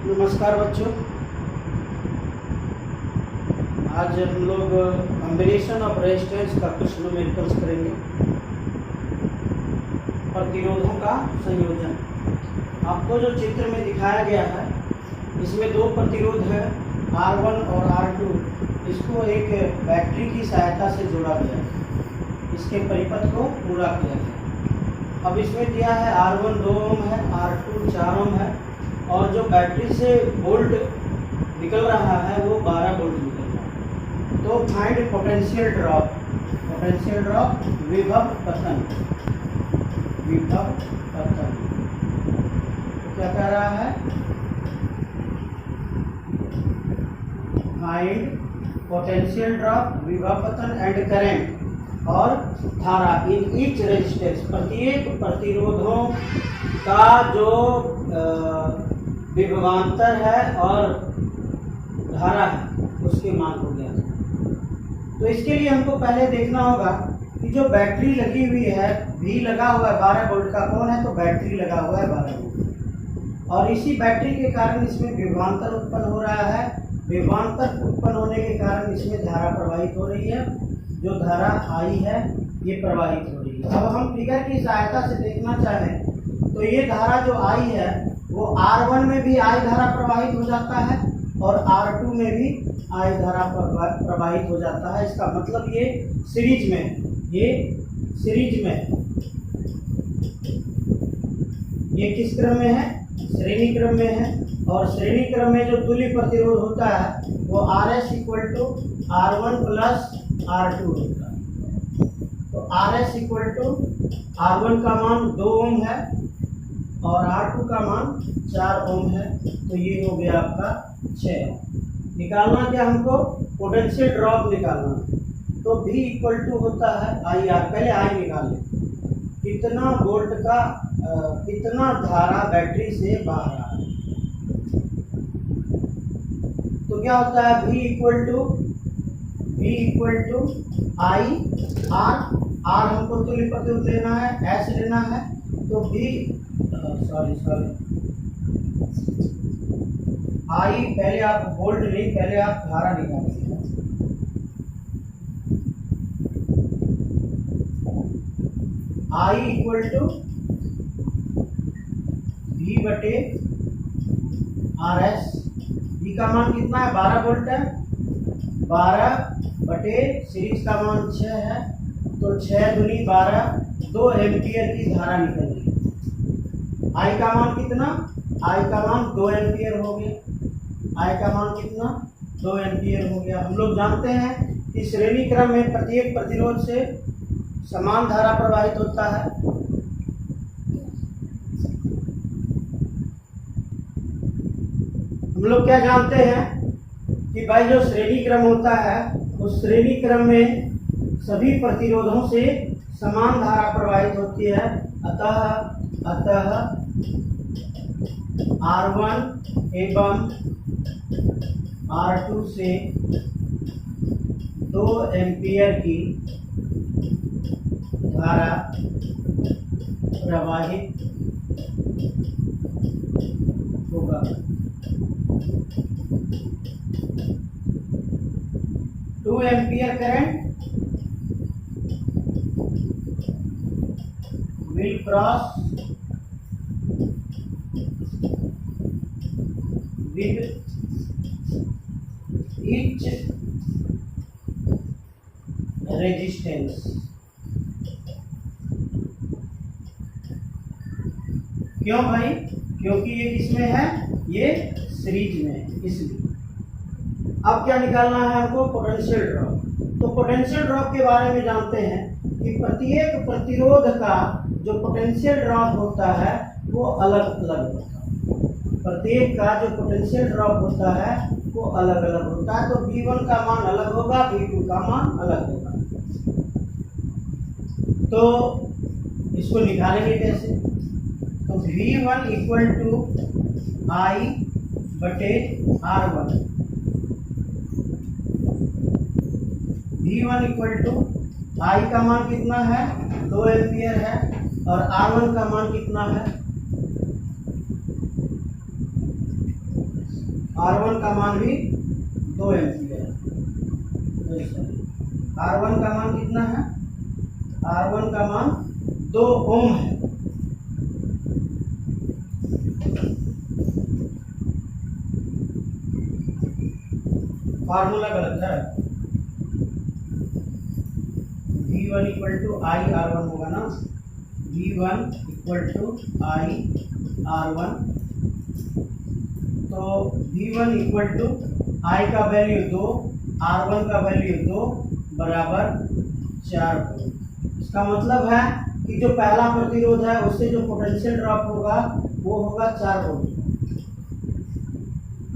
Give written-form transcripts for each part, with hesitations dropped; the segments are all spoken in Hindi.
नमस्कार बच्चों। आज हम लोग कॉम्बिनेशन ऑफ रेजिस्टेंस का कुछ न्यूमेरिकल्स करेंगे। प्रतिरोधों का संयोजन। आपको जो चित्र में दिखाया गया है इसमें दो प्रतिरोध है R1 और R2। इसको एक बैटरी की सहायता से जोड़ा गया है, इसके परिपथ को पूरा किया गया। अब इसमें दिया है R1 2 ओम है, R2 4 ओम है और जो बैटरी से वोल्ट निकल रहा है वो 12 वोल्ट निकल रहा है। तो find potential drop. Potential drop विभव पतन। विभव पतन क्या कह रहा है? फाइंड पोटेंशियल ड्रॉप, विभव पतन एंड करंट और धारा इन ईच रेजिस्टेंस। प्रत्येक प्रतिरोधों का जो विभवांतर है और धारा है उसके मान को ज्ञात करें। तो इसके लिए हमको पहले देखना होगा कि जो बैटरी लगी हुई है, भी लगा हुआ है 12 वोल्ट का, कौन है? तो बैटरी लगा हुआ है 12 वोल्ट और इसी बैटरी के कारण इसमें विभवांतर उत्पन्न हो रहा है। विभवांतर उत्पन्न होने के कारण इसमें धारा प्रवाहित हो रही है। जो धारा आई है ये प्रवाहित हो रही है। अब हम फिगर की सहायता से देखना चाहें तो ये धारा जो आई है वो R1 में भी आई धारा प्रवाहित हो जाता है और R2 में भी आई धारा प्रवाहित हो जाता है। इसका मतलब ये सीरीज में, ये सीरीज में, ये किस क्रम में है? श्रेणी क्रम में है। और श्रेणी क्रम में जो तुल्य प्रतिरोध होता है वो RS = R1 + R2 होता है। तो RS = R1 का मान 2 ओम है और R2 का मान 4 ओम है। तो ये हो गया आपका 6 ओम। निकालना क्या हमको? पोटेंशियल ड्रॉप निकालना। तो V = होता है IR। पहले I निकाल लें। कितना वोल्ट का कितना धारा बैटरी से बाहर आ रहा है। तो क्या होता है? V = IR। R हमको तुल्य प्रतिरोध लेना है, S लेना है। तो V I, पहले आप वोल्ट नहीं, पहले आप धारा निकालिए। I = V/RS। V का मान कितना है? 12 वोल्ट है। 12 सीरीज का मान 6 है। तो 6 दूनी 12, 2 एम्पियर की धारा निकल रही है। I का मान कितना? I का मान 2 एम्पियर हो गया। I का मान कितना? 2 एम्पियर हो गया। हम लोग जानते हैं कि श्रेणी क्रम में प्रत्येक प्रतिरोध से समान धारा प्रवाहित होता है। हम लोग क्या जानते हैं कि भाई जो श्रेणी क्रम होता है उस श्रेणी क्रम में सभी प्रतिरोधों से समान धारा प्रवाहित होती है। अतः R1 एवं R2 से 2 एम्पियर की धारा प्रवाहित होगा। Two ampere current will cross with each resistance। क्यों भाई? क्योंकि ये किसमें है? ये सीरीज में है, इसलिए। अब क्या निकालना है हमको? Potential drop. तो पोटेंशियल ड्रॉप के बारे में जानते हैं कि प्रत्येक प्रतिरोध का जो पोटेंशियल ड्रॉप होता है वो अलग अलग होता है। प्रत्येक का जो पोटेंशियल ड्रॉप होता है वो अलग अलग होता है। तो V1 का मान अलग होगा, V2 का मान अलग होगा। तो इसको निकालेंगे कैसे? तो V1 = I/R1। V1 = I का मान कितना है? 2 एम्पियर है और R1 का मान कितना है? R1 का मान भी 2 एम्पियर। R1 का मान कितना है? R1 का मान 2 ओम है। फार्मूला गलत है। V1 equal to I R1 होगा ना, V1 equal to I R1। तो V1 इक्वल टू आई का वैल्यू 2, R1 का वैल्यू 2 बराबर 4 वोल्ट। इसका मतलब है कि जो पहला प्रतिरोध है उससे जो पोटेंशियल ड्रॉप होगा वो होगा 4 वोल्ट।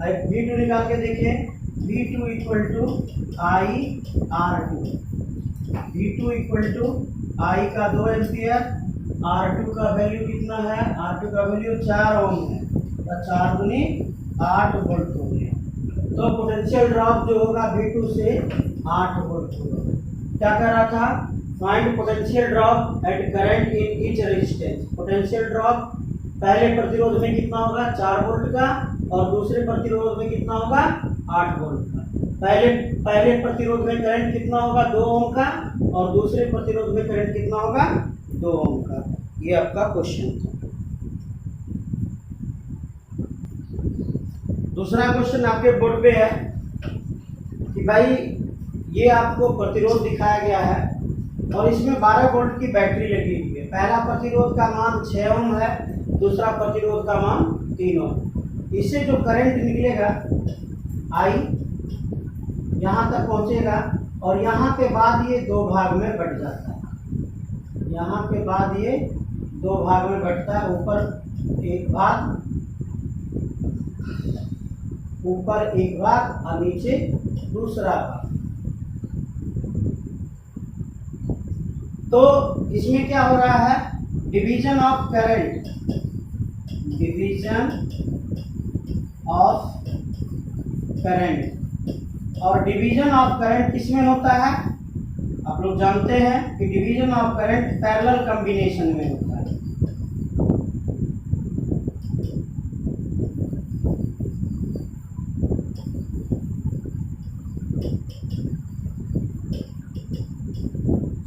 अब V2 निकाल के देखें। V2 equal to I R2। V2 equal to I का 2 एम्पियर, R2 का वैल्यू कितना है? R2 का वैल्यू 4 ओम है, तो 4 दूनी 8 वोल्ट हो गया। तो पोटेंशियल ड्रॉप जो होगा V2 से 8 वोल्ट होगा। क्या कर रहा था? Find potential drop at current in each resistance. Potential drop पहले प्रतिरोध में कितना होगा? 4 वोल्ट का, और दूसरे प्रतिरोध में कितना होगा? 8 वोल्ट का। पहले प्रतिरोध में करंट कितना होगा? 2 ओम का, और दूसरे प्रतिरोध में करंट कितना होगा? 2 ओम का। ये आपका क्वेश्चन था। दूसरा क्वेश्चन आपके बोर्ड पे है कि भाई ये आपको प्रतिरोध दिखाया गया है और इसमें 12 वोल्ट की बैटरी लगी हुई है। पहला प्रतिरोध का मान 6 ओम है, दूसरा प्रतिरोध का मान 3 ओम। इससे जो करंट निकलेगा आई यहाँ तक पहुँचेगा, और यहाँ के बाद ये 2 भाग में बट जाता है। यहाँ के बाद ये 2 भाग में बटता है। ऊपर एक भाग और नीचे दूसरा भाग। तो इसमें क्या हो रहा है? Division of current, division of current. और डिवीजन ऑफ करंट किसमें होता है? आप लोग जानते हैं कि division of current parallel combination में होता है।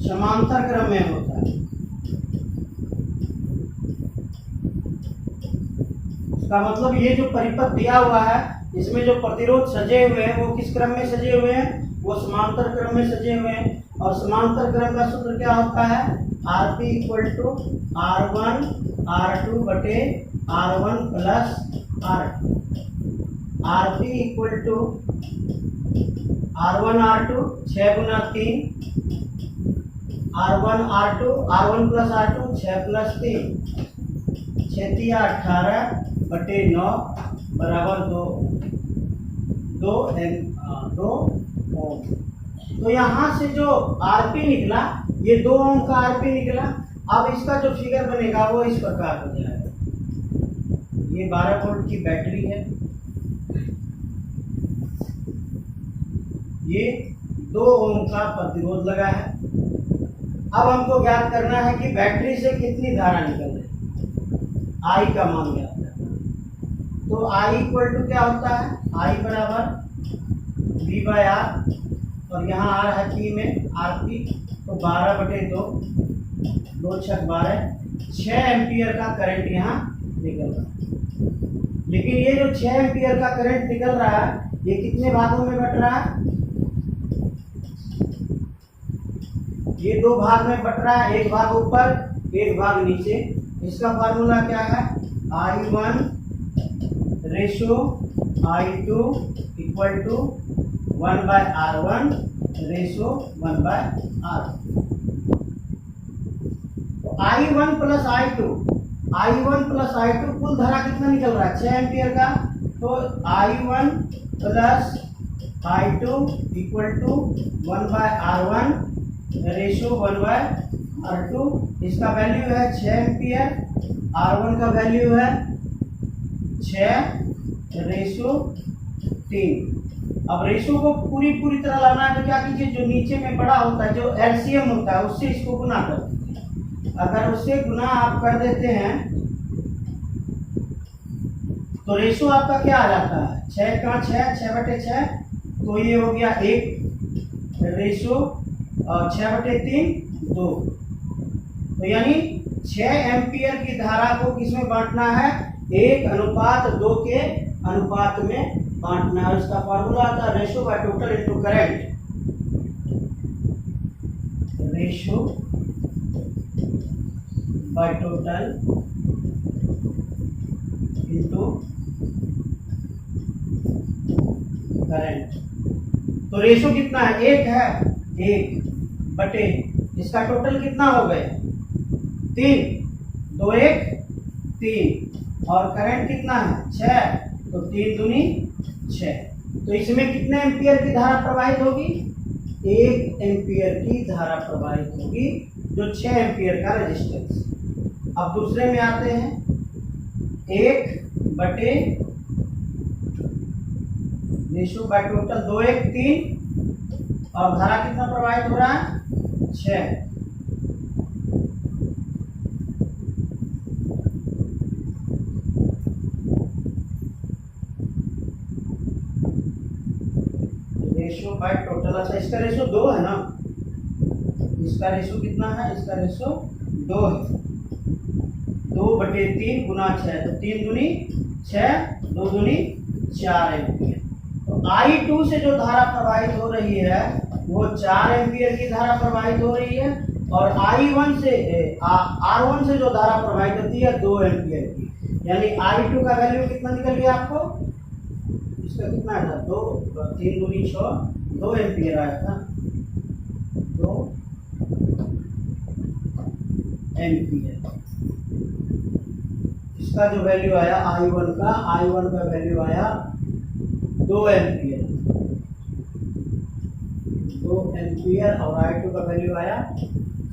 समांतर क्रम में होता है। इसका मतलब ये जो परिपथ दिया हुआ है इसमें जो प्रतिरोध सजे हुए हैं वो किस क्रम में सजे हुए हैं? वो समांतर क्रम में सजे हुए हैं। और समांतर क्रम का सूत्र क्या होता है? Rp equal to R1 R2 बटे R1 plus R2। Rp equal to R1 R2 6 गुना 3, R1 R2 R1 plus R2 6 plus 3, 6 18 बटे 9 बराबर 2 ओम। तो यहाँ से जो आरपी निकला, ये 2 ओम का आरपी निकला। अब इसका जो फिगर बनेगा वो इस प्रकार हो जाएगा। ये 12 वोल्ट की बैटरी है, ये 2 ओम का प्रतिरोध लगा है। अब हमको ज्ञात करना है कि बैटरी से कितनी धारा निकल रही है, आई का मान ज्ञात करना है। तो आई इक्वल टू क्या होता है? आई बराबर V बाय आर, और यहाँ आ रहा है पी में आरपी, तो 12 बटे 2, 2 छक 12, 6 एम्पियर का करंट यहाँ निकल रहा है। लेकिन ये जो 6 एम्पियर का करंट निकल रहा है ये कितने भागों में बट रहा है? ये 2 भाग में बट रहा है, एक भाग ऊपर एक भाग नीचे। इसका फार्मूला क्या है? I1 ratio I2 equal to 1 by R1 ratio 1 by R2। तो I1 प्लस I2 कुल धारा कितना निकल रहा है? 6 एम्पियर का। तो I1 plus I2 equal to 1 by R1 ratio 1 by R2। इसका वैल्यू है 6 एम्पियर, R1 का वैल्यू है 6 रेशो 3। अब रेशो को पूरी तरह लाना है तो क्या कीजिए, जो नीचे में बड़ा होता है, जो एलसीएम होता है, उससे इसको गुना कर दीजिए। अगर उससे गुना आप कर देते हैं तो रेशो आपका क्या आ जाता है, 6 का 6, 6/6, तो ये हो गया 1 रेशो 6/3 2। तो यानी 6 एम्पियर की धारा को किसमें बांटना है, 1:2 के अनुपात में बांटना है। उसका फॉर्मूला आता है ratio by total into current, ratio by total into current. तो रेशो कितना है, 1 है, 1 बटे इसका टोटल कितना हो गए 3, 2 1 3, और करंट कितना है 6, तो 3 दूनी 6। तो इसमें कितने एम्पियर की धारा प्रवाहित होगी, 1 एम्पियर की धारा प्रवाहित होगी, जो 6 एम्पियर का रेजिस्टेंस। अब दूसरे में आते हैं, 1 बटे रेशो बाय टोटल 2 1 3, और धारा कितना प्रवाहित हो रहा है 6। रेशो बाय टोटल, अच्छा इसका रेशो 2 है ना, इसका रेशो कितना है, इसका रेशो 2 है, 2/3 गुना 6, तो 3 दूनी 6, 2 दूनी 4 एम्पियर। तो I2 से जो धारा प्रवाहित हो रही है वो 4 एम्पियर की धारा प्रवाहित हो रही है, और I1 से R1 से जो धारा प्रवाहित होती है 2 एम्पियर की। यानी I2 का वैल्यू कितना निकल गया आपको, इसका कितना आया था, 2 3 दूनी 6, 2 एम्पियर आया था, 2 एम्पियर। इसका जो वैल्यू आया I1 का वैल्यू आया 2 एम्पियर, 2 एम्पियर, और I2 का वैल्यू आया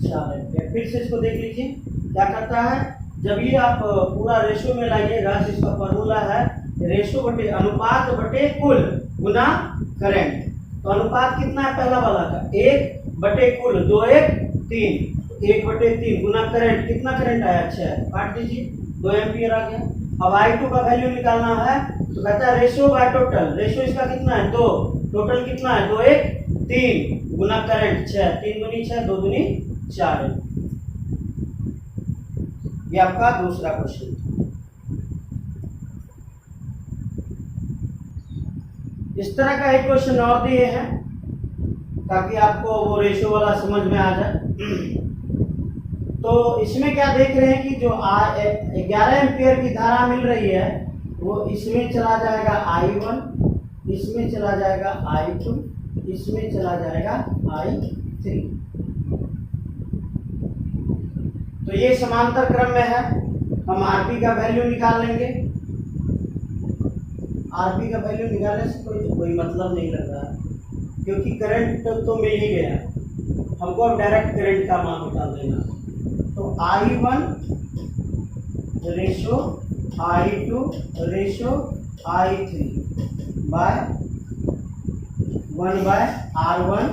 4 एम्पियर। फिर से इसको देख लीजिए क्या करता है, जब ये आप पूरा रेशो में लाइएगा, इसका फॉर्मूला है रेशो बटे अनुपात बटे कुल गुना करंट। तो अनुपात कितना है पहला वाला का, 1 बटे कुल, 2 1 3, 1/3 गुना करंट, कितना करंट आया 6, काट दीजिए, 2 एम्पियर आ गया। अब I2 का वैल्यू निकालना है, तो कहता है रेशो बाय टोटल, रेशो इसका कितना है 2, टोटल कितना है 2 1 3 गुना करंट 6, 3 दूनी 6, 2 दूनी 4। ये आपका दूसरा क्वेश्चन था। इस तरह का एक क्वेश्चन और दिए हैं ताकि आपको वो रेशो वाला समझ में आ जाए। तो इसमें क्या देख रहे हैं कि जो 11 एम्पियर की धारा मिल रही है वो इसमें चला जाएगा I1, इसमें चला जाएगा I2, इसमें चला जाएगा I3। तो ये समांतर क्रम में है। हम RP का वैल्यू निकाल लेंगे। RP का वैल्यू निकालने से कोई मतलब नहीं लग रहा, क्योंकि करंट तो मिल ही गया, हमको अब डायरेक्ट करंट का मान निकाल देना। तो I1 ratio I2 ratio I3 by 1/R1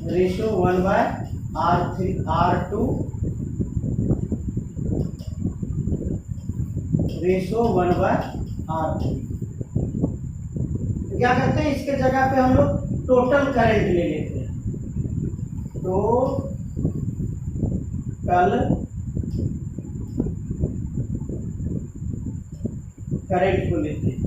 ratio 1/R2 ratio 1/R3। क्या करते हैं, इसके जगह पे हम लोग टोटल करंट ले लेते हैं, टोटल करंट को लेते हैं,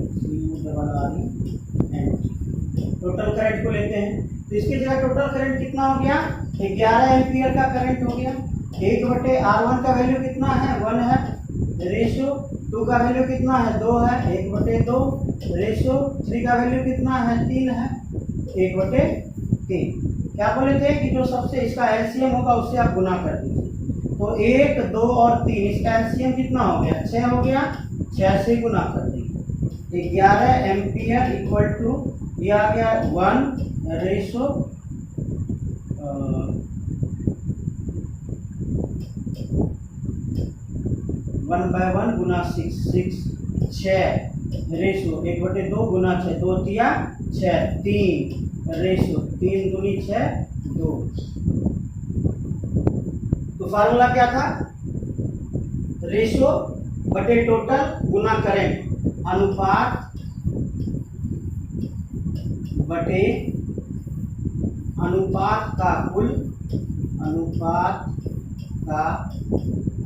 टोटल करंट को लेते हैं। तो इसकी जगह टोटल करंट कितना हो गया, 11 एम्पियर का करंट हो गया। 1/R1 का वैल्यू कितना है 1 है, रेशो 2 का वैल्यू कितना है 2 है, 1/2, रेशो 3 का वैल्यू कितना है 3 है, 1/3। क्या बोले थे कि जो सबसे इसका एलसीएम होगा उससे आप गुना कर दीजिए। तो 1 2 और 3, इसका एलसीएम कितना हो गया 6 हो गया, 6 से गुना कर देंगे। 11 एम्पियर इक्वल टू ये आ गया 1 रेशो 1/1 गुना 6 रेशो 1/2 गुना 6, 2 तिया 6, 3 रेशो 3 दूनी 6 2। तो फार्मूला क्या था, रेशो बटे टोटल गुना करंट। अनुपात बटे अनुपात का कुल, अनुपात का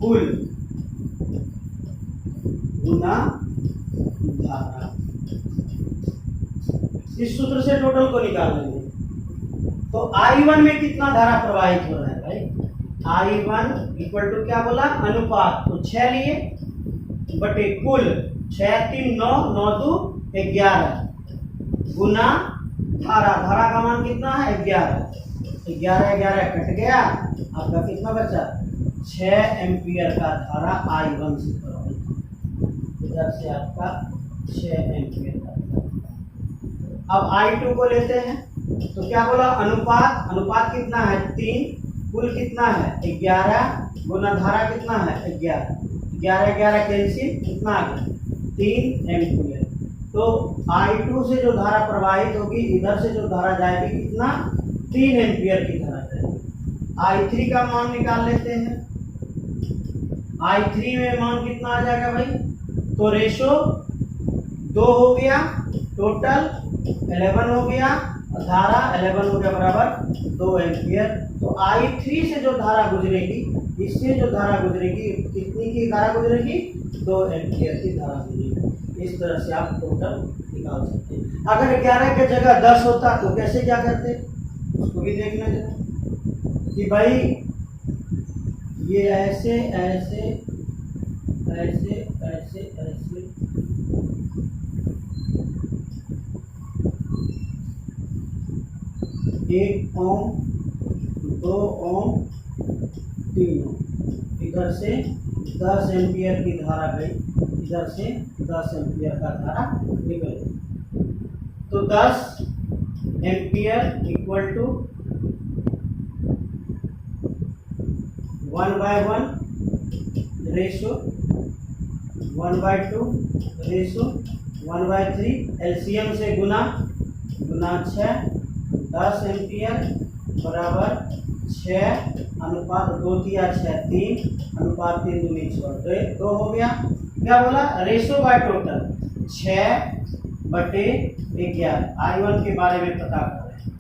कुल गुना धारा। इस सूत्र से टोटल को निकाल लेंगे। तो I1 में कितना धारा प्रवाहित हो रहा है भाई? I1 इक्वल टू क्या बोला? अनुपात, तो 6 लिए बटे कुल 6 3 9 9 2 11 गुना धारा। धारा का मान कितना है? 11 11 कट गया, आपका कितना बचा? 6 एम्पियर का धारा I1 से प्रवाहित, इधर से आपका 6 एम्पियर का। अब I2 को लेते हैं, तो क्या बोला? अनुपात, अनुपात कितना है? 3, कुल कितना है? 11 गुना धारा कितना है? 11 11 कैंसिल, कितना आ गया? 3 एम्पियर। तो I2 से जो धारा प्रवाहित होगी, इधर से जो धारा जाएगी कितना? 3 एम्पियर की धारा जाएगी। I3 का मान निकाल लेते हैं। I3 में मान कितना आ जाएगा भाई? तो रेशो 2 हो गया, टोटल 11 हो गया, धारा 11 हो गया बराबर 2 एम्पियर। तो I3 से जो धारा गुजरेगी, इससे जो धारा गुजरेगी, कितनी की धारा गुजरेगी? 2 एम्पियर की धारा गुजरेगी। इस तरह से आप टोटल निकाल सकते हैं। अगर 11 की जगह 10 होता तो कैसे क्या करते, उसको भी देखना जरा कि भाई ये ऐसे ऐसे ऐसे ऐसे ऐसे 1 ओम 2 ओम 3 ओम, इधर से 10 एम्पियर की धारा गई, इधर से 10 एम्पियर का धारा निकल। तो 10 ampere equal to 1/1 ratio 1/2 ratio 1/3, LCM से गुना 6, 10 एम्पियर बराबर 6 अनुपात 2 दिया 6 3 अनुपात 3 दूनी 6 2 हो गया। क्या बोला? रेशो बाय टोटल 6 बटे 11। I1 के बारे में पता कर रहे हैं।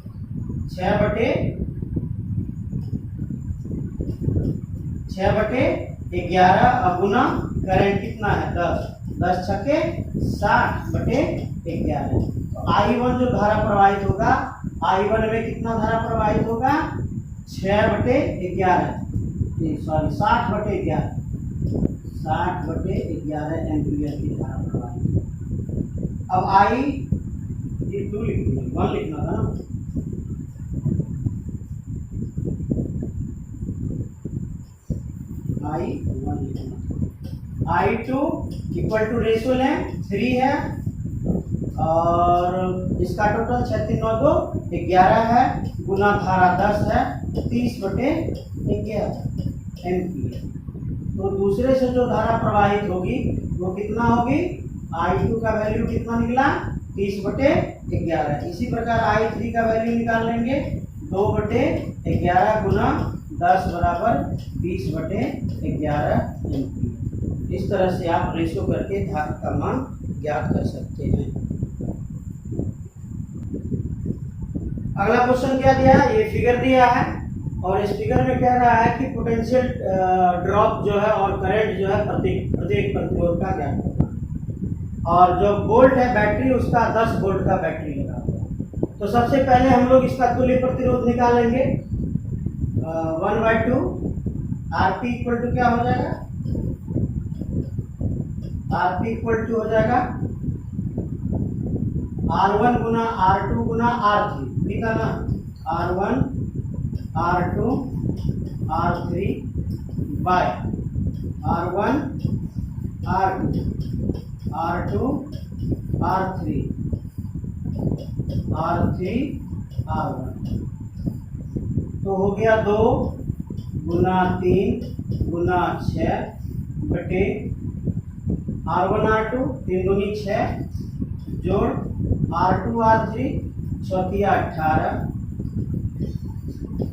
6 बटे 11 और गुना करंट कितना है? 10 छक्के 60 बटे 11। तो I1 जो धारा प्रवाहित होगा, I1 में कितना धारा प्रवाहित होगा? 6 बटे 11 सॉरी 60 बटे 11 60 बटे 11 एम्पियर की धारा प्रवाहित। अब I2 लिखना, 1 लिखना था ना। I1 लिखना। I2 इक्वल टू रेशो लें 3 है और इसका टोटल 6 3 9 2 11 है, गुना धारा 10 है, 30 बटे 11 एम्पियर। तो दूसरे से जो धारा प्रवाहित होगी वो कितना होगी? I2 का वैल्यू कितना निकला? 30 बटे 11। इसी प्रकार I3 का वैल्यू निकाल लेंगे, 2 बटे 11 गुना 10 बराबर 20 बटे 11 एम्पियर। इस तरह से आप रेशो करके धारा का मान ज्ञात कर सकते हैं। अगला क्वेश्चन क्या दिया है? ये फिगर दिया है और इस फिगर में कह रहा है कि पोटेंशियल ड्रॉप जो है और करंट जो है प्रत्येक प्रतिरोध का ज्ञात करना। और जो वोल्ट है बैटरी, उसका 10 वोल्ट का बैटरी लगा हुआ। तो सबसे पहले हम लोग इसका तुल्य प्रतिरोध निकालेंगे। 1/2 RP इक्वल टू क्या हो जाएगा? RP इक्वल टू हो जाएगा R1 गुना R2 गुना R3, ठीक है ना? R1 R2 R3 bye R1 R2 R2 R3 R3 R1। तो हो गया 2 गुना 3 गुना 6 बटे R1 R2 3 दूनी 6 जोड़ R2 R3 चौथिया 18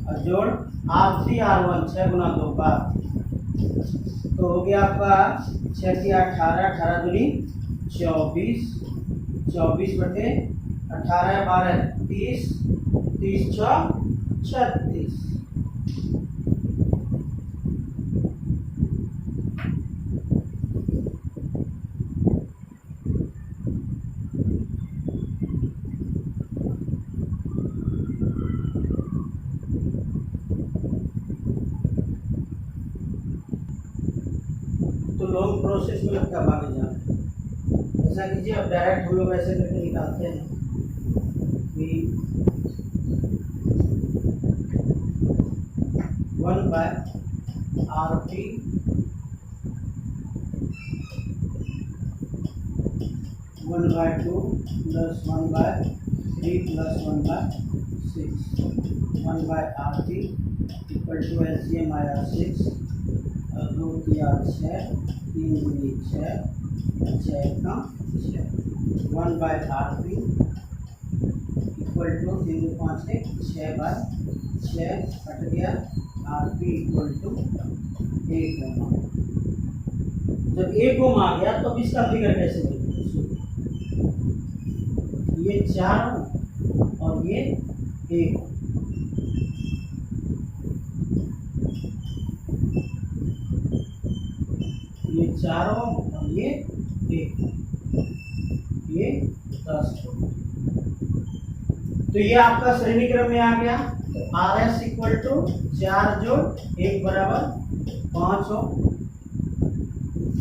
और जोड़ R3 R1 6 गुना 2 का, तो हो गया आपका 6 18 18 दूनी 24, 24/18, 12, 30, 30 × 36। तो लॉन्ग प्रोसेस में लगता है आगे जाना है। ऐसा कीजिए, अब डायरेक्ट हम लोग ऐसे करके निकालते हैं कि 1/RT = 1/2 + 1/3 + 1/6 1/RT = LCM आया 6 और 2 3 6 3 दूनी 6 6 का 6 1/RT = 0.5 6/6 कट गया। RP = 1 ओम। जब 1 ओम आ गया तो इसका फिगर कैसे बनेगा? ये 4 ओम और ये 1 ओम। ये 4 ओम और ये 1 ओम, ये 10 ओम। तो ये आपका श्रेणी क्रम में आ गया। RS = 4 + 1 = 5 ओम।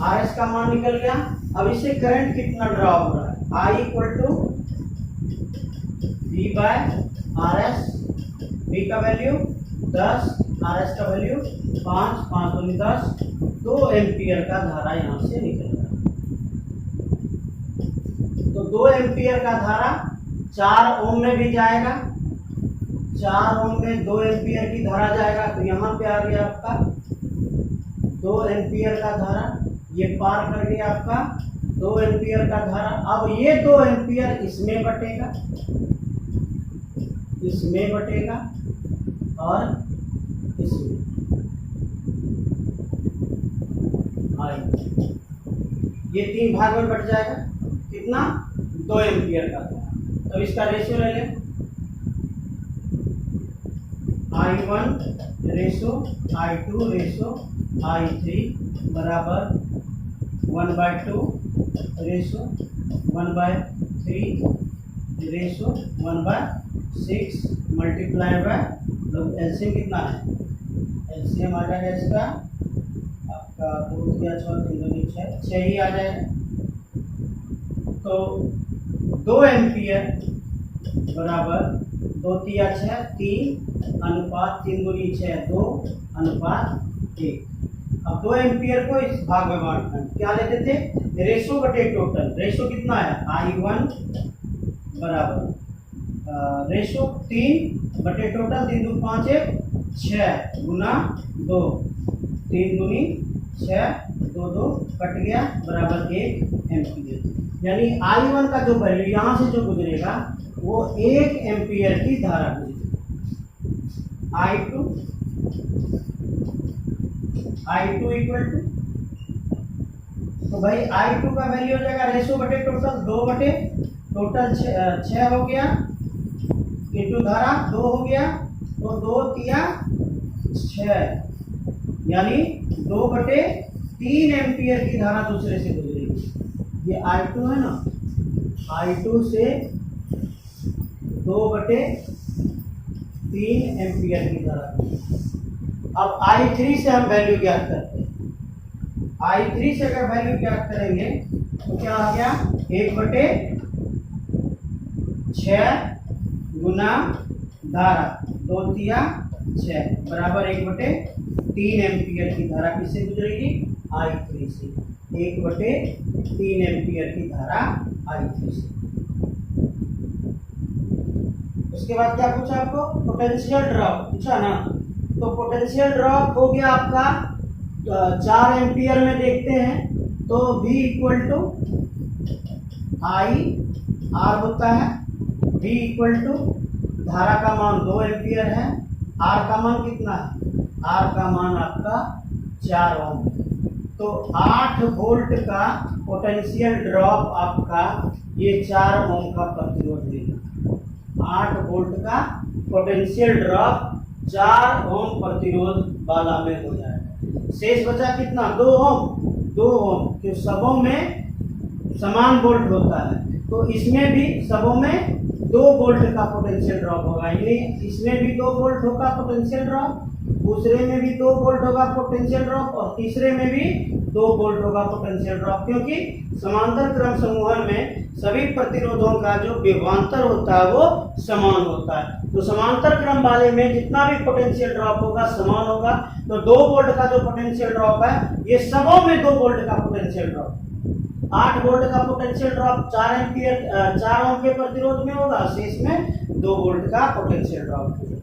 RS का मान निकल गया। अब इससे करंट कितना ड्रॉ हो रहा है? I = V/RS। V का वैल्यू 10, RS का वैल्यू 5, 5 दूनी 10, 2 एम्पियर का धारा यहाँ से निकल रहा है। तो 2 एम्पियर का धारा 4 ओम में भी जाएगा। 4 ओम में 2 एम्पियर की धारा जाएगा, तो यहाँ पे आ गया आपका 2 एम्पियर का धारा। ये पार कर गया आपका 2 एम्पियर का धारा। अब ये 2 एम्पियर इसमें बटेगा, इसमें बटेगा और इसमें ये 3 भाग में बट जाएगा। कितना? 2 एम्पियर का धारा। तो इसका रेशियो ले लें। I1 ratio I2 ratio I3 बराबर 1/2 ratio 1/3 ratio 1/6 multiply by LCM कितना है? एलसीएम आ जाएगा इसका आपका 2 3 6 3 दूनी 6 6 ही आ जाएगा। तो 2 एम्पियर बराबर 2 3 6 3 अनुपात 3 दूनी 6 2 अनुपात 1। अब 2 एम्पियर को इस भाग में बांटना है। क्या लेते थे? रेशो बटे टोटल। रेशो कितना है? I1 बराबर रेशो 3 बटे टोटल 3 2 5 1 6 गुना 2 3 दूनी 6 2 2 कट गया बराबर 1 एम्पियर। यानी I1 का जो वैल्यू यहाँ से जो गुजरेगा वो 1 एम्पियर की धारा गुजरेगी। I2 = तो भाई I2 का वैल्यू हो जाएगा रेशो बटे टोटल 2 बटे टोटल 6 हो गया इंटू धारा 2 हो गया, तो 2 3 6 यानी 2/3 एम्पियर की धारा दूसरे से गुजरेगी। ये I2 है ना, I2 से 2/3 एम्पियर की धारा। अब I3 से हम वैल्यू ज्ञात करते हैं। I3 से अगर वैल्यू ज्ञात करेंगे तो क्या आ गया? 1/6 गुना धारा 2 3 6 बराबर 1/3 एम्पियर की धारा किससे गुजरेगी? I3 से। 1/3 एम्पियर की धारा I3 से। उसके बाद क्या पूछा आपको? पोटेंशियल ड्रॉप पूछा ना। तो पोटेंशियल ड्रॉप हो गया आपका 4 एम्पियर में देखते हैं तो V = I R होता है। V = धारा का मान 2 एम्पियर है। R का मान कितना है? R का मान आपका 4 ओम। तो 8 वोल्ट का पोटेंशियल ड्रॉप आपका ये 4 ओम का प्रतिरोध देगा। 8 वोल्ट का पोटेंशियल ड्रॉप 4 ओम प्रतिरोध वाला में हो जाएगा। शेष बचा कितना? 2 ओम। 2 ओम तो सबों में समान वोल्ट होता है, तो इसमें भी सबों में 2 वोल्ट का पोटेंशियल ड्रॉप होगा। यानी इसमें भी 2 वोल्ट होगा पोटेंशियल ड्रॉप, दूसरे में भी 2 वोल्ट होगा पोटेंशियल ड्रॉप, और तीसरे में भी 2 वोल्ट होगा पोटेंशियल ड्रॉप। क्योंकि समांतर क्रम समूहन में सभी प्रतिरोधों का जो विभवांतर होता है वो समान होता है। तो समांतर क्रम वाले में जितना भी पोटेंशियल ड्रॉप होगा समान होगा। तो 2 वोल्ट का जो पोटेंशियल ड्रॉप है ये सबों में 2 वोल्ट का पोटेंशियल ड्रॉप, 8 वोल्ट का पोटेंशियल ड्रॉप 4 एम्पियर 4 ओम के प्रतिरोध में होगा, शेष में 2 वोल्ट का पोटेंशियल ड्रॉप होगा।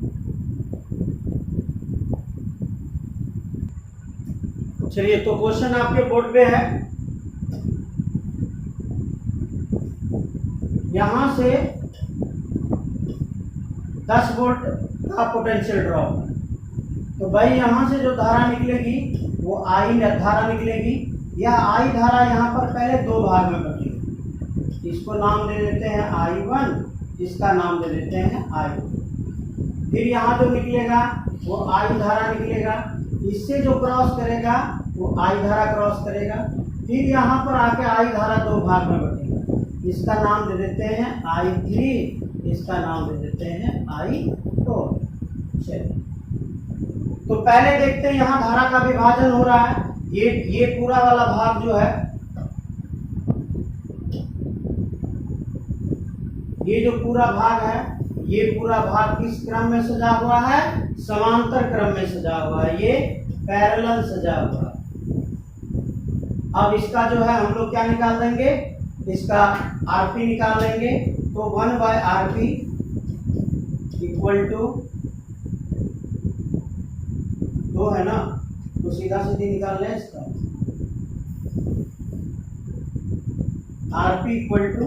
चलिए, तो क्वेश्चन आपके बोर्ड पे है, यहां से 10 वोल्ट का पोटेंशियल ड्रॉप है। तो भाई यहां से जो धारा निकलेगी वो आई धारा निकलेगी। यह आई धारा यहाँ पर पहले 2 भाग में बटेगी। इसको नाम दे देते हैं I1, इसका नाम दे देते हैं I2। फिर यहाँ जो निकलेगा वो आई धारा निकलेगा, इससे जो क्रॉस करेगा वो आई धारा क्रॉस करेगा। फिर यहाँ पर आके आई धारा 2 भाग में बटेगा, इसका नाम दे देते हैं I3, इसका नाम दे देते हैं I4। चलिए, तो पहले देखते हैं यहाँ धारा का विभाजन हो रहा है। ये पूरा वाला भाग जो है, ये जो पूरा भाग है, ये पूरा भाग किस क्रम में सजा हुआ है? समांतर क्रम में सजा हुआ है, ये पैरेलल सजा हुआ है। अब इसका जो है हम लोग क्या निकाल देंगे? इसका आरपी निकाल लेंगे। तो 1/RP इक्वल टू 2 है ना, तो सीधा सीधी निकाल लें इसका। RP equal to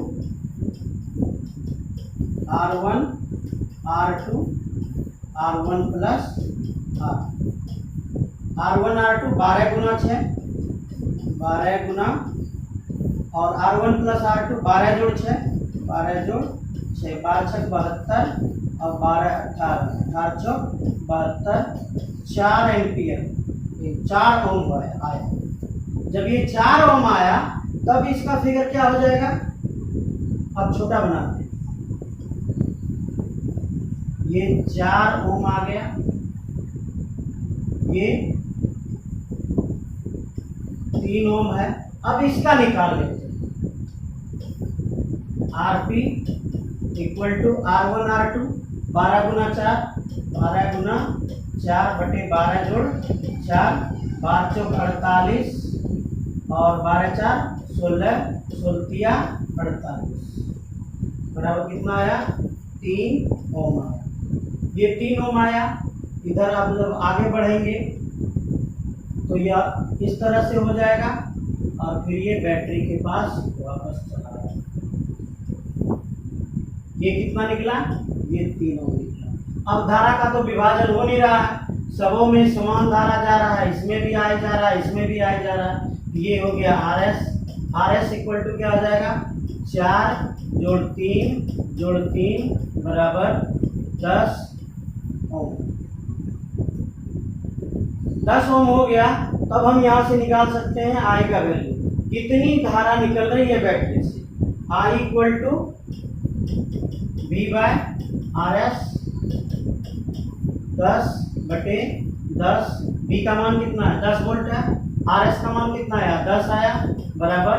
R1 R2 R1 plus R1 R2 12 गुना 6, 12 गुना, और R1 प्लस R2 12 जोड़ 6, 12 जोड़ 6, 12 छक 72 और 12 18, 18 चौक 72, 4 एम्पियर, 4 ओम आया। जब ये 4 ओम आया तब इसका फिगर क्या हो जाएगा? अब छोटा बनाते हैं, ये 4 ओम आ गया, ये 3 ओम है। अब इसका निकाल लेते हैं। RP equal to R1 R2 12 गुना 4, 12 गुना 4 बटे 12 जोड़ 4, 12 चौक 48 और 12 4 16, 16 48 बराबर कितना आया? 3 ओम आया। ये 3 ओम आया। इधर आप जब आगे बढ़ेंगे तो यह इस तरह से हो जाएगा और फिर ये बैटरी के पास वापस चला जाएगा। ये कितना निकला? ये 3 ओम निकला। अब धारा का तो विभाजन हो नहीं रहा है, सबों में समान धारा जा रहा है, इसमें भी आई जा रहा है, इसमें भी आई जा रहा है। ये हो गया RS इक्वल टू क्या हो जाएगा? 4 जोड़ 3 बराबर 10 ओम। 10 ओम हो गया। तब हम यहाँ से निकाल सकते हैं आई का वैल्यू। कितनी धारा निकल रही है बैटरी से? आई इक्वल टू V/RS 10 बटे 10। V का मान कितना है? 10 वोल्ट है। RS का मान कितना आया? 10 आया, बराबर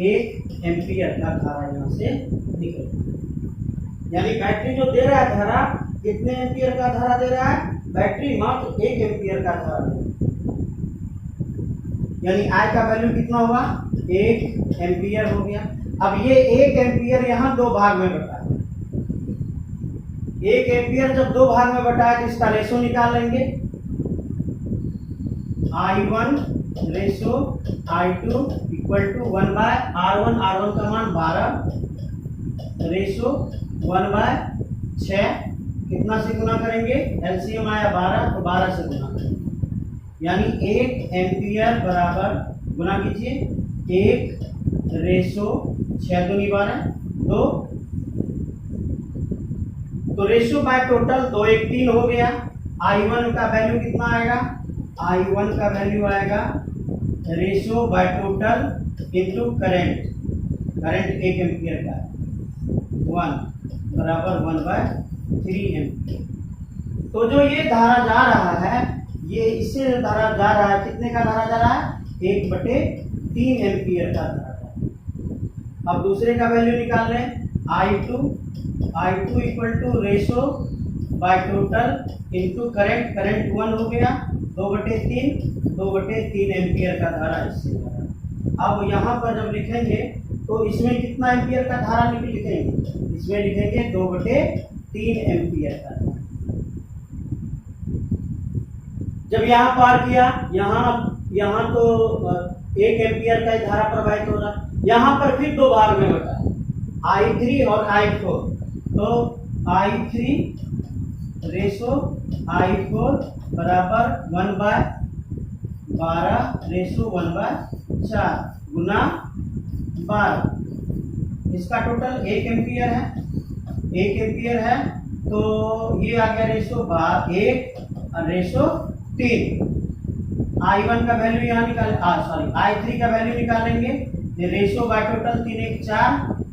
1 एम्पियर का धारा यहाँ से निकल। यानी बैटरी जो दे रहा है धारा, कितने एम्पियर का धारा दे रहा है? बैटरी मात्र 1 एम्पियर का धारा दे रहा है। यानी आई का वैल्यू कितना हुआ? 1 एम्पियर हो गया। अब ये 1 एम्पियर यहाँ 2 भाग में बटा है। 1 एम्पियर जब 2 भाग में बटा है तो इसका रेशो निकाल लेंगे। I1 ratio I2 equal to 1/R1। R1 का मान 12 रेशो 1/6। कितना से गुना करेंगे? एलसीएम आया 12, तो 12 से गुना करेंगे। यानी 1 एम्पियर बराबर गुना कीजिए 1/6 दूनी 12 2, तो रेशो बाय टोटल 2 1 3 हो गया। I1 का वैल्यू कितना आएगा? I1 का वैल्यू आएगा ratio by total into current, current 1 ampere का 1 बराबर 1/3 एम्पियर। तो जो ये धारा जा रहा है, ये इससे धारा जा रहा है, कितने का धारा जा रहा है? 1/3 एम्पियर का धारा जा रहा है। अब दूसरे का वैल्यू निकाल लें, I2 equal to ratio by total into current, current 1 हो गया 2/3 एम्पियर का धारा इससे जा रहा है। अब यहाँ पर जब लिखेंगे तो इसमें कितना एम्पियर का धारा लिखेंगे? इसमें लिखेंगे 2/3 एम्पियर का धारा। जब यहाँ पार किया, यहाँ तो 1 एम्पियर का धारा प्रवाहित हो रहा है। यहाँ पर फिर दो भाग में बटा है, I3 और I4। तो I3 रेशो I4 बराबर 1/12 रेशो 1/4 गुना 12। इसका टोटल 1 एम्पियर है, 1 एम्पियर है, तो ये आ गया रेशो 1 और रेशो 3। I1 का वैल्यू यहाँ निकाल I3 का वैल्यू निकालेंगे, रेशो बाय टोटल 3 1 4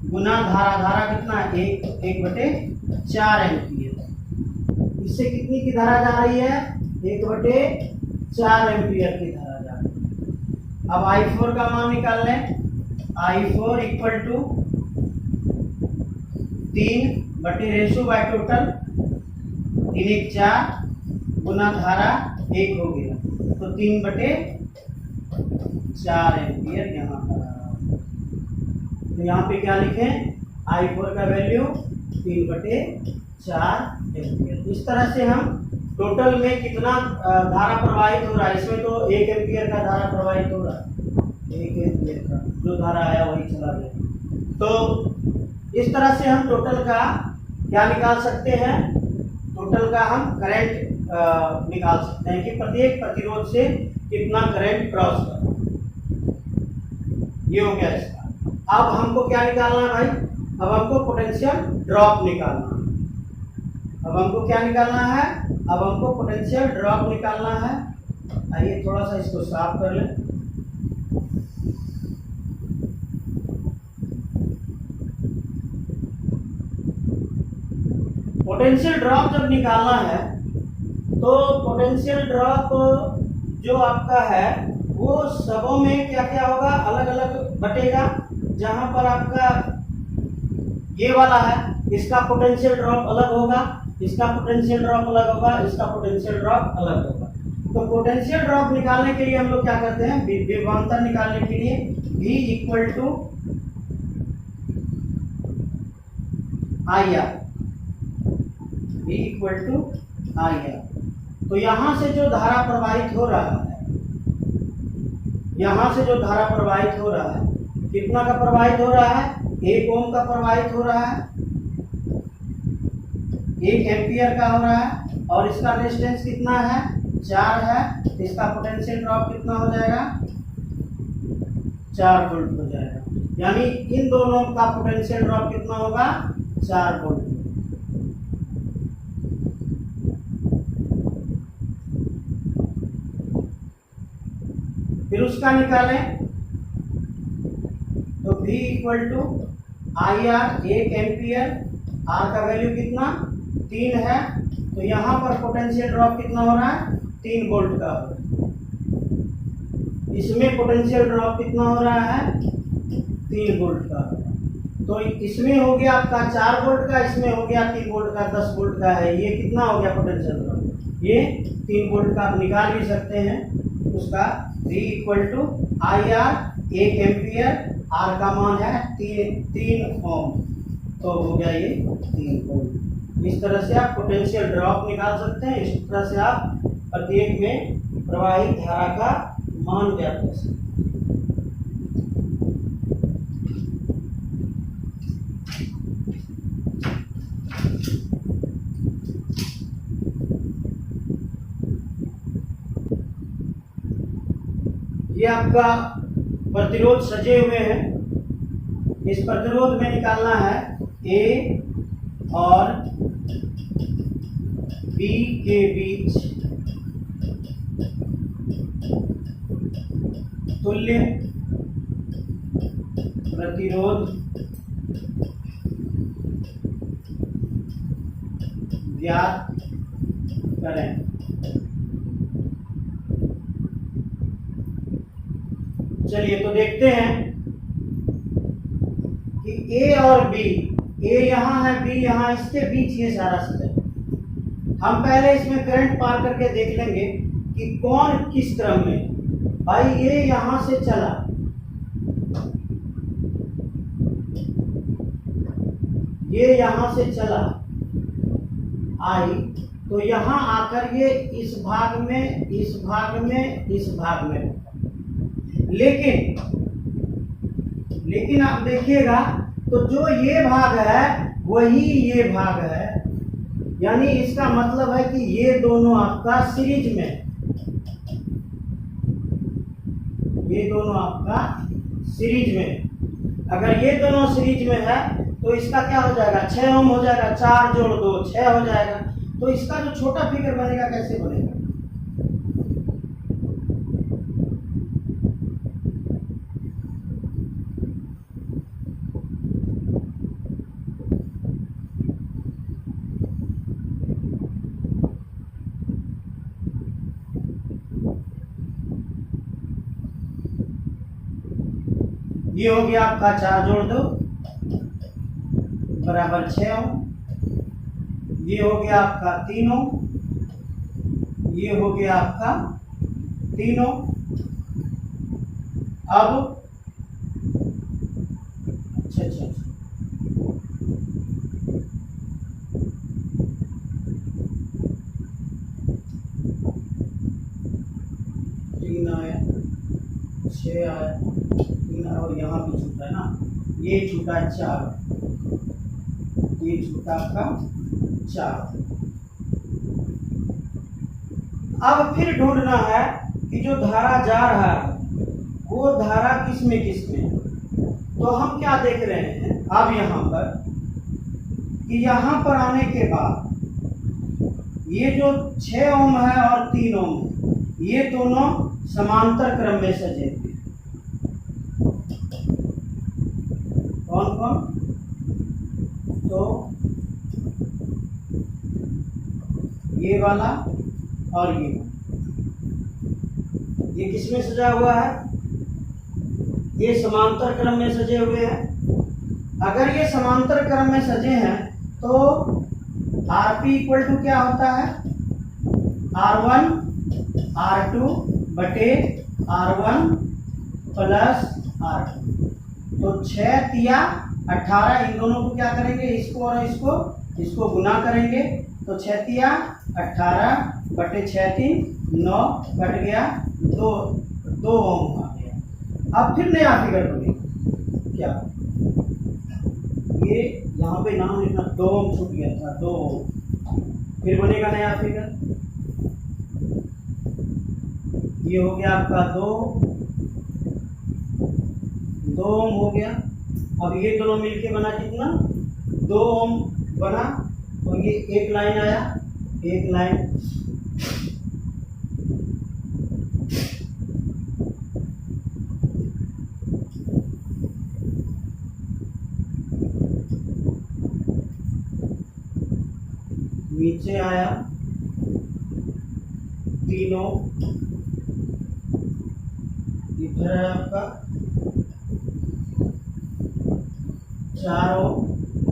गुना धारा कितना है? 1/4 एम्पियर। इससे कितनी की धारा जा रही है? 1/4 एम्पियर की धारा जा रही है। अब I4 का मान निकाल लें, I4 equal to 3 ratio by total 3 1 4 गुना धारा 1 हो गया, तो 3/4 एम्पियर यहाँ पर। तो यहाँ पे क्या लिखें? I4 का वैल्यू 3/4 एम्पियर। इस तरह से हम टोटल में कितना धारा प्रवाहित हो रहा है, इसमें तो 1 एम्पियर का धारा प्रवाहित हो रहा है, 1 एम्पियर का जो धारा आया वही चला गया। तो इस तरह से हम टोटल का क्या निकाल सकते हैं? टोटल का हम करंट निकाल सकते हैं कि प्रत्येक प्रतिरोध से कितना करंट क्रॉस कर रहा है। ये हो गया इसका। अब हमको क्या निकालना है भाई? अब हमको पोटेंशियल ड्रॉप निकालना है। अब हमको क्या निकालना है? अब हमको पोटेंशियल ड्रॉप निकालना है। आइए थोड़ा सा इसको साफ कर लें। पोटेंशियल ड्रॉप जब निकालना है तो पोटेंशियल ड्रॉप जो आपका है वो सबों में क्या क्या होगा? अलग अलग बटेगा। जहां पर आपका ये वाला है, इसका पोटेंशियल ड्रॉप अलग होगा, इसका पोटेंशियल ड्रॉप अलग होगा, इसका पोटेंशियल ड्रॉप अलग होगा। तो पोटेंशियल ड्रॉप निकालने के लिए हम लोग क्या करते हैं? विभवांतर निकालने के लिए V equal to IR, V equal to IR। तो यहां से जो धारा प्रवाहित हो रहा है, यहां से जो धारा प्रवाहित हो रहा है, कितना का प्रवाहित हो रहा है? 1 ओम का प्रवाहित हो रहा है, 1 एम्पियर का हो रहा है, और इसका रेजिस्टेंस कितना है? 4 है। इसका पोटेंशियल ड्रॉप कितना हो जाएगा? 4 वोल्ट हो जाएगा। यानी इन दोनों का पोटेंशियल ड्रॉप कितना होगा? 4 वोल्ट। फिर उसका निकालें तो V equal to IR 1 ampere, R का वैल्यू कितना? 3 है। तो यहाँ पर पोटेंशियल ड्रॉप कितना हो रहा है? 3 वोल्ट का हो रहा है। इसमें पोटेंशियल ड्रॉप कितना हो रहा है? 3 वोल्ट का हो रहा है। तो इसमें हो गया आपका 4 वोल्ट का, इसमें हो गया 3 वोल्ट का, 10 वोल्ट का है। ये कितना हो गया पोटेंशियल ड्रॉप? ये 3 वोल्ट का आप निकाल भी सकते हैं। उसका V equal to IR 1 ampere, R का मान है 3 ओम, तो हो गया ये 3 ओम। इस तरह से आप पोटेंशियल ड्रॉप निकाल सकते हैं। इस तरह से आप प्रत्येक में प्रवाहित धारा का मान ज्ञात कर सकते हैं। ये आपका प्रतिरोध सजे हुए हैं। इस प्रतिरोध में निकालना है ए और बी के बीच तुल्य प्रतिरोध ज्ञात करें। चलिए तो देखते हैं कि ए और बी, ए यहाँ है, बी यहाँ, इसके बीच ये सारा सजा। हम पहले इसमें करंट पार करके देख लेंगे कि कौन किस क्रम में। भाई ये यहाँ से चला, ये यहाँ से चला आई, तो यहाँ आकर ये इस भाग में, इस भाग में, इस भाग में। लेकिन आप देखिएगा तो जो ये भाग है वही ये भाग है, यानी इसका मतलब है कि ये दोनों आपका सीरीज में, ये दोनों आपका सीरीज में। अगर ये दोनों सीरीज में है तो इसका क्या हो जाएगा, 6 ओम हो जाएगा, 4 जोड़ 2 6 हो जाएगा। तो इसका जो छोटा फिगर बनेगा कैसे बनेगा, ये हो गया आपका 4 जोड़ 2 बराबर 6 ओम। ये हो गया आपका 3 ओम, ये हो गया आपका 3 ओम। अब अच्छा 3 आया, 6 आया, 3 आया, और यहाँ भी छूटा है ना, ये छूटा है 4, ये छूटा आपका 4। अब फिर ढूंढना है कि जो धारा जा रहा है वो धारा किस में किस में। तो हम क्या देख रहे हैं अब यहाँ पर कि यहाँ पर आने के बाद ये जो 6 ओम है और 3 ओम है, ये दोनों समांतर क्रम में सजे थे। कौन कौन, तो ये वाला और ये किसमें सजा हुआ है, ये समांतर क्रम में सजे हुए हैं। अगर ये समांतर क्रम में सजे हैं तो Rp इक्वल टू क्या होता है, R1 R2 बटे R1 प्लस R2। तो 6 तिया 18, इन दोनों को क्या करेंगे, इसको और इसको गुना करेंगे, तो 6 तिया 18 बटे 6 3 9 कट गया, 2 ओम आ गया। अब फिर नया फिगर बनेगा क्या, ये यहाँ पे नाम लिखना, 2 ओम छूट गया था, 2 ओम। फिर बनेगा नया फिगर, ये हो गया आपका 2 ओम हो गया। अब ये दोनों मिलके बना कितना, 2 ओम बना, और ये एक लाइन आया, एक लाइन। नीचे आया 3 ओम, इधर है आपका 4 ओम,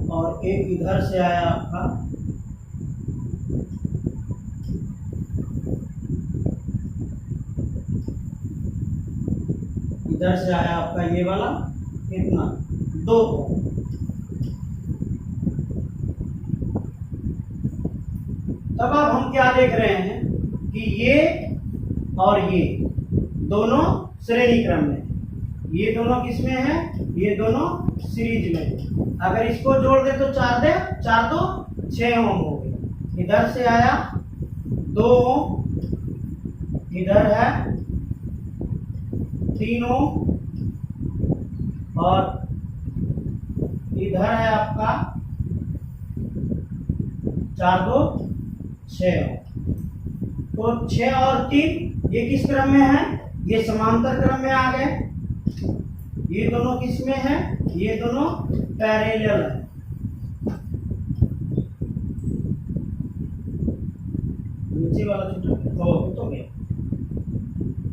और एक इधर से आया आपका ये वाला कितना, 2 ओम। तब अब हम क्या देख रहे हैं कि ये और ये दोनों श्रेणी क्रम में, ये दोनों किसमें है, ये दोनों सीरीज में। अगर इसको जोड़ दे तो 4 2 6 ओम हो गए। इधर से आया 2 ओम, इधर है 3 ओम, और इधर है आपका 4 2 6। तो 6 और 3 ये किस क्रम में है? ये समांतर क्रम में आ गए। ये दोनों किस में है? ये दोनों पैरेलल है। नीचे वाला तो गया।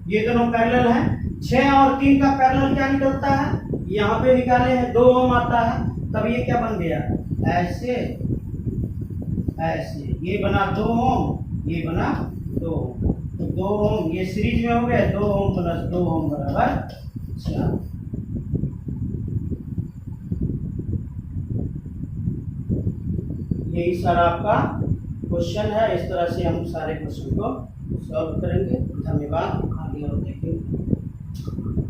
ये दोनों पैरेलल हैं। 6 और 3 का पैरेलल क्या निकलता है? यहाँ पे निकाले हैं 2 ओम आता है। तब ये क्या बन गया? ऐसे ऐसे ये बना 2 ओम, ये बना 2 ओम। तो 2 ओम ये सीरीज में हो गए। 2 ओम प्लस 2 ओम बराबर 4। यही सारा आपका क्वेश्चन है। इस तरह से हम सारे क्वेश्चन को सॉल्व करेंगे। धन्यवाद। आगे और देखेंगे।